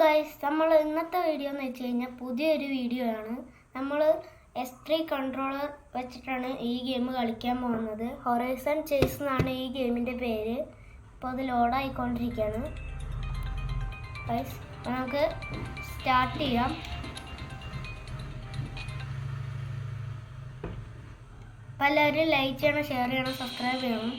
Guys, നമ്മൾ ഇന്നത്തെ video എന്ന് വെച്ച് കഴിഞ്ഞാൽ പുതിയൊരു വീഡിയോ ആണ്. നമ്മൾ S3 കൺട്രോളർ വെച്ചിട്ടാണ് ഈ ഗെയിം കളിക്കാൻ പോകുന്നത്. ഹൊറൈസൺ ചേസ് എന്നാണ് ഈ ഗെയിമിൻ്റെ പേര്. അപ്പോൾ അത് ലോഡായിക്കൊണ്ടിരിക്കുകയാണ് ഗൈസ്. അപ്പോൾ നമുക്ക് സ്റ്റാർട്ട് ചെയ്യാം. അപ്പോൾ എല്ലാവരും ലൈക്ക് ചെയ്യണം, ഷെയർ ചെയ്യണം, സബ്സ്ക്രൈബ് ചെയ്യണം.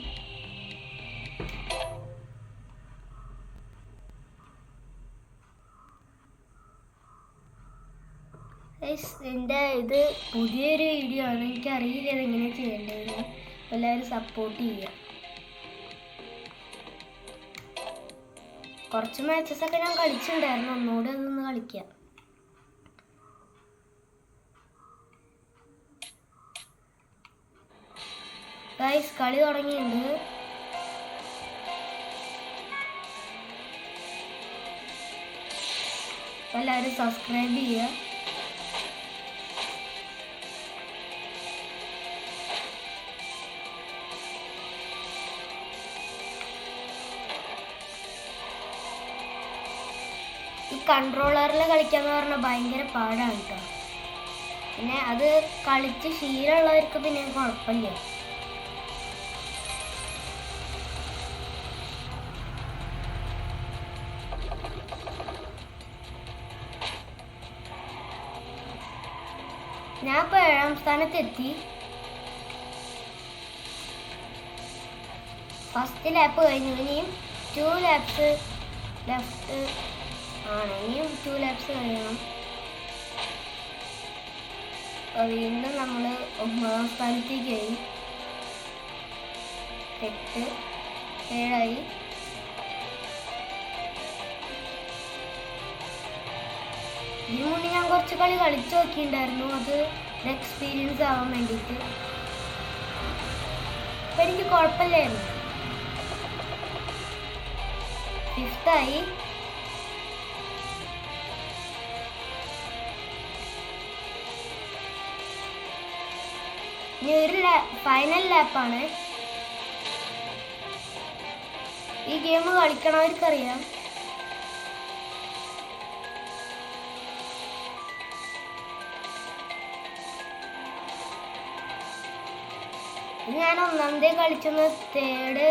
എൻ്റെ ഇത് പുതിയൊരു വീഡിയോ ആണ്, എനിക്കറിയില്ല ഇതെങ്ങനെ ചെയ്യേണ്ടതെന്ന്. എല്ലാവരും സപ്പോർട്ട് ചെയ്യുക. കുറച്ച് മാച്ചസൊക്കെ ഞാൻ കളിച്ചിട്ടുണ്ടായിരുന്നു, ഒന്നുകൂടെ അതൊന്ന് കളിക്കാം. ഗൈസ്, കളി തുടങ്ങിയിട്ടുണ്ട്. എല്ലാവരും സബ്സ്ക്രൈബ് ചെയ്യുക. ഈ കൺട്രോളറിൽ കളിക്കാന്ന് പറഞ്ഞാൽ ഭയങ്കര പാടാണ് കേട്ടോ. പിന്നെ അത് കളിച്ച് ശീലമുള്ളവർക്ക് പിന്നെ കുഴപ്പമില്ല. ഞാൻ ഇപ്പോൾ 7ാം സ്ഥാനത്തെത്തി. ഫസ്റ്റ് ലാപ്പ് കഴിഞ്ഞു. ഇനിയും 2 ലാപ്സ് ലെഫ്റ്റ് ആണ്. ഇനിയും 2 ലാപ്സ് കഴിയണം. വീണ്ടും നമ്മൾ 9ാം സ്ഥാനത്തേക്കായി. 8, 7 ഇതിനു മുന്നേ ഞാൻ കുറച്ച് കളി കളിച്ചു നോക്കിയിട്ടുണ്ടായിരുന്നു, അത് എക്സ്പീരിയൻസ് ആവാൻ വേണ്ടിയിട്ട്. അപ്പം എനിക്ക് കുഴപ്പമില്ലായിരുന്നു. 5th ഇനി ഒരു ഫൈനൽ ലാപ്പാണ്. ഈ ഗെയിം കളിക്കണവർക്കറിയാം. ഞാൻ 1ാമത്തെ കളിച്ചൊന്ന് 3rd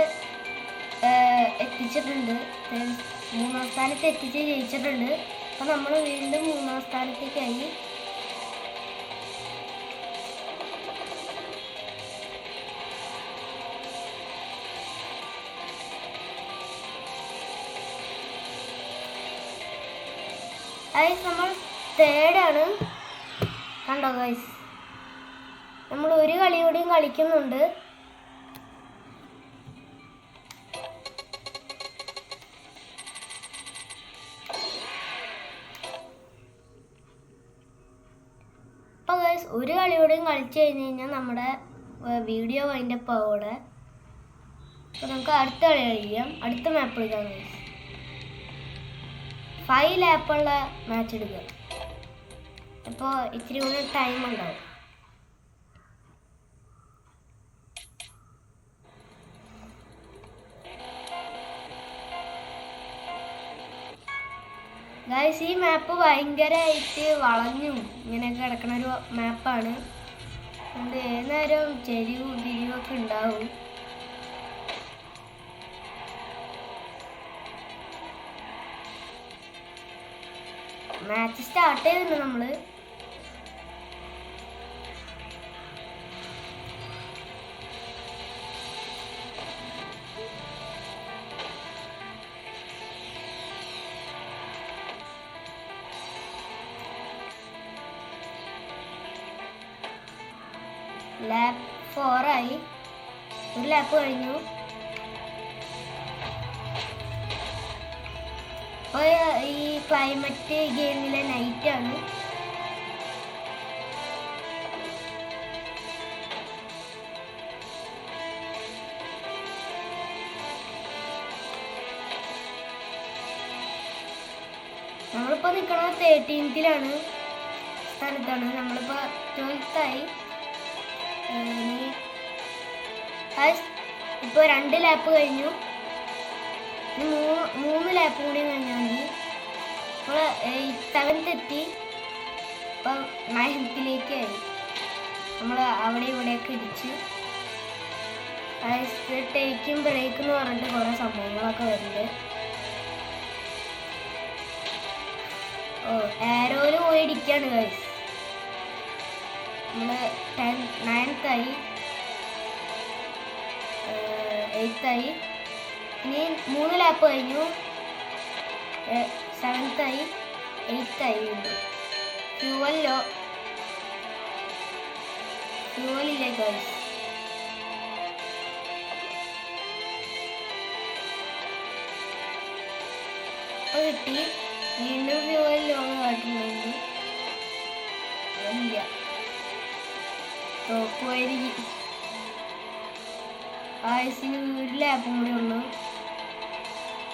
എത്തിച്ചിട്ടുണ്ട്. 3ാം സ്ഥാനത്ത് എത്തിച്ച് ജയിച്ചിട്ടുണ്ട്. അപ്പം നമ്മൾ വീണ്ടും 3ാം സ്ഥാനത്തേക്കായി. ഗൈസ്, നമ്മൾ 3rd ആണ്. കണ്ടോ ഗൈസ്, നമ്മൾ ഒരു കളി കൂടിയും കളിക്കുന്നുണ്ട്. അപ്പോൾ ഗൈസ്, ഒരു കളി കൂടിയും കളിച്ചു കഴിഞ്ഞ് കഴിഞ്ഞാൽ നമ്മുടെ വീഡിയോ അതിൻ്റെ പോടെ. അപ്പോൾ നമുക്ക് അടുത്ത കളി കളിക്കാം. അടുത്ത മാപ്പ് എടുക്കാം ഗൈസ്. 5 ലാപ്പുള്ള മാച്ച് എടുക്കുക. അപ്പോൾ ഇച്ചിരി കൂടെ ടൈം ഉണ്ടാവും. ഗൈസ്, ഈ മാപ്പ് ഭയങ്കരമായിട്ട് വളഞ്ഞും ഇങ്ങനെയൊക്കെ കിടക്കുന്ന ഒരു മാപ്പാണ്. അതുകൊണ്ട് ഏത് നേരവും ചെരിവും തിരിവൊക്കെ ഉണ്ടാവും. മാച്ച് സ്റ്റാർട്ട് ചെയ്തിട്ടുണ്ട് നമ്മൾ. ലാപ്പ് 4 ഒരു ലാപ്പ് കഴിഞ്ഞു. അപ്പോൾ ഈ ക്ലൈമറ്റ് ഗെയിമിലെ നൈറ്റാണ്. നമ്മളിപ്പോൾ നിൽക്കുന്നത് 13th സ്ഥാനത്താണ്. നമ്മളിപ്പോൾ 12th. ഇപ്പോൾ 2 ലാപ്പ് കഴിഞ്ഞു. 3 ലാപ്പ് കൂടി കഴിഞ്ഞാൽ മതി. നമ്മൾ 7th എത്തി, ഇപ്പം 9th നമ്മൾ അവിടെ ഇവിടെയൊക്കെ ഇടിച്ച്. ടേക്കും ബ്രേക്ക് എന്ന് പറഞ്ഞിട്ട് കുറേ സംഭവങ്ങളൊക്കെ വരുന്നുണ്ട്. ആരോയിൽ പോയി ഇടിക്കാണ് ഗൈസ്. നമ്മൾ 9th ആയി, 8th ആയി. ഇനി 3 ലാപ്പ് കഴിഞ്ഞു. 7th ആയി, 8th ആയി. ഫ്യൂവലില്ലേ ഗൈസ്. ഇപ്പൊ കിട്ടി. വീണ്ടും ഫ്യൂവലിലോ കാട്ടുന്നുണ്ട്. ഇല്ല, തോക്കുമായിരിക്കും. ആയുസിന് 1 ലാപ്പും കൂടി ഉള്ളു.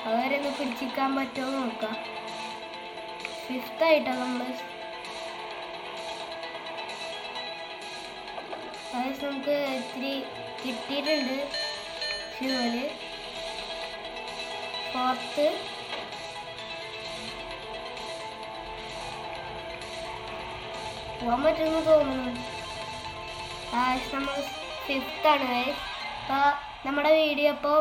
അതുവരെ ഒന്ന് പിടിച്ചിരിക്കാൻ പറ്റുമോ നോക്കാം. 5th ആയിട്ടാണ് നമ്മൾ. നമുക്ക് ഇത്തിരി കിട്ടിയിട്ടുണ്ട് ഫ്യൂവല്. 4th, പോകാൻ പറ്റുമെന്ന് തോന്നുന്നു. നമ്മൾ 5th ആണ്. അപ്പോൾ നമ്മുടെ വീഡിയോ ഇപ്പോൾ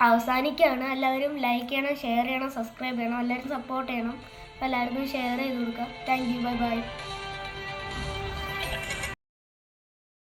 അവസാനിക്കുകയാണ്. എല്ലാവരും ലൈക്ക് ചെയ്യണം, ഷെയർ ചെയ്യണം, സബ്സ്ക്രൈബ് ചെയ്യണം, എല്ലാവരും സപ്പോർട്ട് ചെയ്യണം. അപ്പോൾ എല്ലാവർക്കും ഷെയർ ചെയ്ത് കൊടുക്കാം. Thank you, bye bye.